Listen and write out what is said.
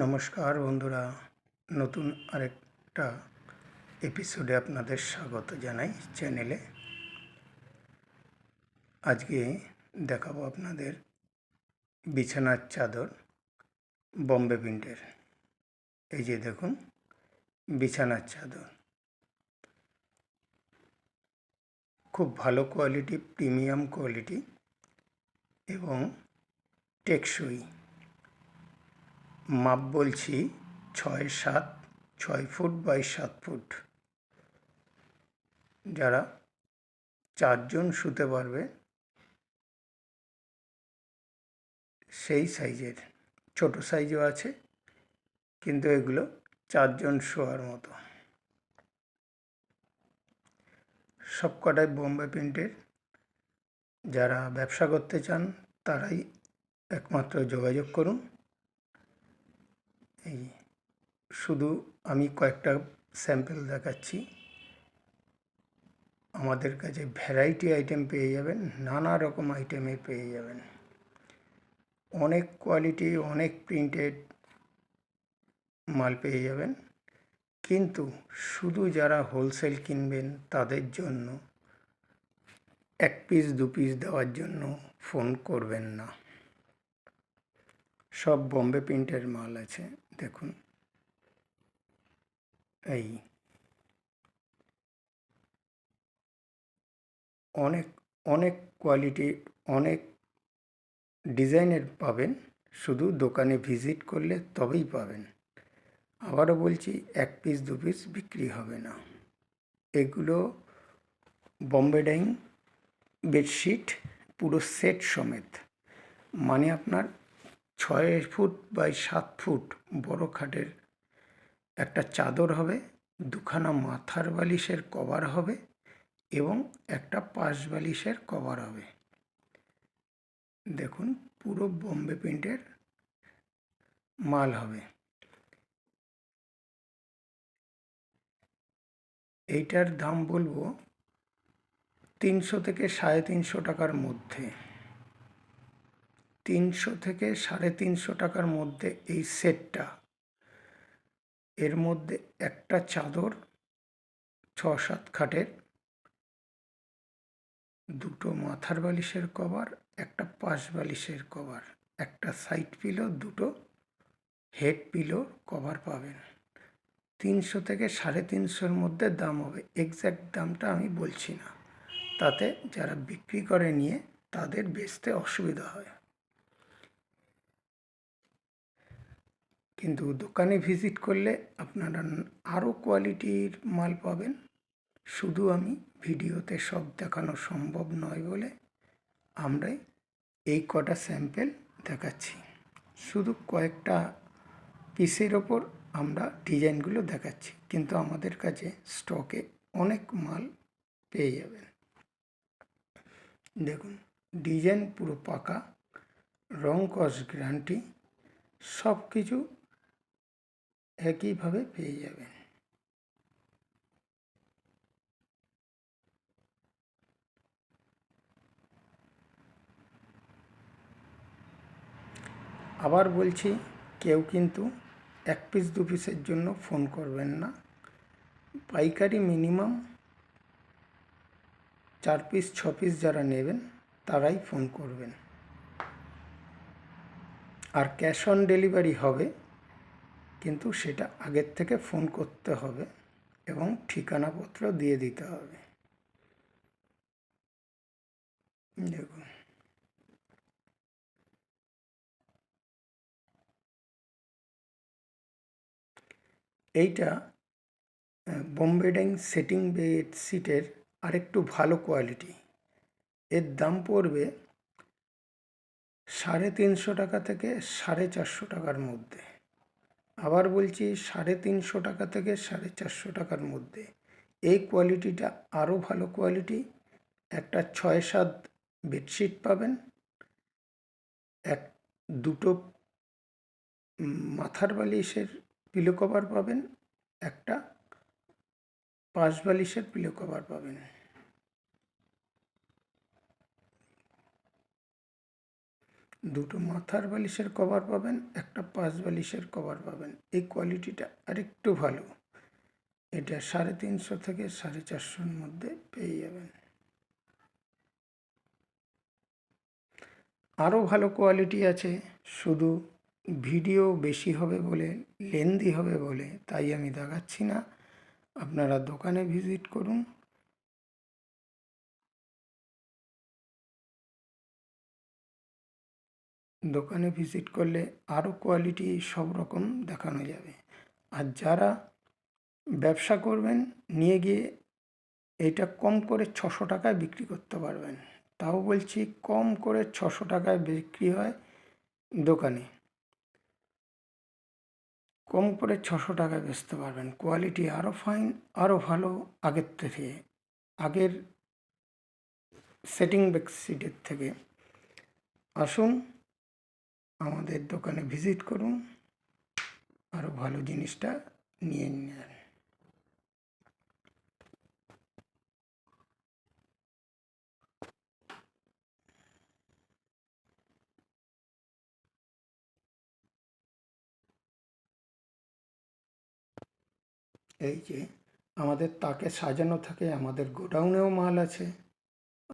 নমস্কার বন্ধুরা, নতুন আরেকটা এপিসোডে আপনাদের স্বাগত জানাই চ্যানেলে। আজকে দেখাবো আপনাদের বিছানার চাদর বম্বে প্রিন্টের। এই যে দেখুন, বিছানার চাদর খুব ভালো কোয়ালিটি, প্রিমিয়াম কোয়ালিটি এবং টেকসই। মাপ বলছি 6 ফুট বাই 7 ফুট। যারা 4 জন শুতে পারবে সেই সাইজের, ছোট সাইজও আছে, কিন্তু এগুলো 4 জন শোয়ার মতো। সবকটাই বোম্বে প্রিন্টের। যারা ব্যবসা করতে চান তারাই একমাত্র যোগাযোগ করুন। এই শুধু আমি কয়েকটা স্যাম্পল দেখাচ্ছি। আমাদের কাছে ভ্যারাইটি আইটেম পেয়ে যাবেন, নানা রকম আইটেমের পেয়ে যাবেন। অনেক কোয়ালিটি, অনেক প্রিন্টেড মাল পেয়ে যাবেন। কিন্তু শুধু যারা হোলসেল কিনবেন তাদের জন্য 1 পিস 2 পিস দেওয়ার জন্য ফোন করবেন না। সব বোম্বে প্রিন্টের মাল আছে। দেখুন, এই অনেক অনেক কোয়ালিটি, অনেক ডিজাইনের পাবেন। শুধু দোকানে ভিজিট করলে তবেই পাবেন। আবারও বলছি, 1 পিস 2 পিস বিক্রি হবে না। এগুলো বোম্বে ডাইং বেডশিট পুরো সেট সমেত, মানে আপনার 6 ফুট বাই 7 ফুট বড় খাটের একটা চাদর হবে, 2খানা মাথার বালিশের কভার হবে এবং একটা পাশ বালিশের কভার হবে। দেখুন, পুরো বোম্বে প্রিন্টের মাল হবে। এইটার দাম বলবো 300 থেকে 350 টাকার মধ্যে। 300 থেকে 350 টাকার মধ্যে এই সেটটা। এর মধ্যে একটা চাদর, 6-7 খাটের, 2টো মাথার বালিশের কভার, একটা পাশ বালিশের কভার, একটা সাইড পিলো, 2টো হেড পিলো কভার পাবেন। 300 থেকে 350-র মধ্যে দাম হবে। এক্স্যাক্ট দামটা আমি বলছি না, তাতে যারা বিক্রি করে নিয়ে তাদের বেচতে অসুবিধা হয়। কিন্তু দোকানে ভিজিট করলে আপনারা আরও কোয়ালিটির মাল পাবেন। শুধু আমি ভিডিওতে সব দেখানো সম্ভব নয় বলে আমরাই এই কটা স্যাম্পেল দেখাচ্ছি। শুধু কয়েকটা পিসের ওপর আমরা ডিজাইনগুলো দেখাচ্ছি, কিন্তু আমাদের কাছে স্টকে অনেক মাল পেয়ে যাবেন। দেখুন, ডিজাইন পুরো পাকা, রং কস গ্যারান্টি, সব কিছু একইভাবে পেয়ে যাবেন। আবার বলছি, কেউ কিন্তু 1 পিস 2 পিসের জন্য ফোন করবেন না। পাইকারি মিনিমাম 4 পিস 6 পিস যারা নেবেন তারাই ফোন করবেন। আর ক্যাশ অন ডেলিভারি হবে, কিন্তু সেটা আগের থেকে ফোন করতে হবে এবং ঠিকানাপত্র দিয়ে দিতে হবে। দেখুন, এইটা বোম্বে ডাইং সেটিং বেডশিটের আরেকটু ভালো কোয়ালিটি। এর দাম পড়বে 350 টাকা থেকে 450 টাকার মধ্যে। আবার বলছি, 350 টাকা থেকে 450 টাকার মধ্যে। এই কোয়ালিটিটা আরও ভালো কোয়ালিটি। একটা 6-7 বেডশিট পাবেন, 2টো মাথার বালিশের পিলো কভার পাবেন, একটা পাশ বালিশের পিলো কভার পাবেন। দুটো মাথার বালিশের কভার পাবেন, একটা পাশ বালিশের কভার পাবেন। এই কোয়ালিটিটা আরেকটু ভালো, এটা 350 থেকে 450-র মধ্যে পেয়ে যাবেন। আরও ভালো কোয়ালিটি আছে, শুধু ভিডিও বেশি হবে বলে, লেন্দি হবে বলে তাই আমি দেখাচ্ছি না। আপনারা দোকানে ভিজিট করুন। দোকানে ভিজিট করলে আরও কোয়ালিটি সব রকম দেখানো যাবে। আর যারা ব্যবসা করবেন, নিয়ে গিয়ে এটা কম করে 600 টাকায় বিক্রি করতে পারবেন। তাও বলছি কম করে 600 টাকায় বিক্রি হয় দোকানে, কম করে 600 টাকায় বেচতে পারবেন। কোয়ালিটি আরও ফাইন, আরও ভালো আগের থেকে, আগের সেটিং বেডশিটের থেকে। আসুন আমাদের দোকানে ভিজিট করুন, আরও ভালো জিনিসটা নিয়ে নেন। এই যে আমাদের তাকে সাজানো থাকে, আমাদের গোডাউনেও মাল আছে।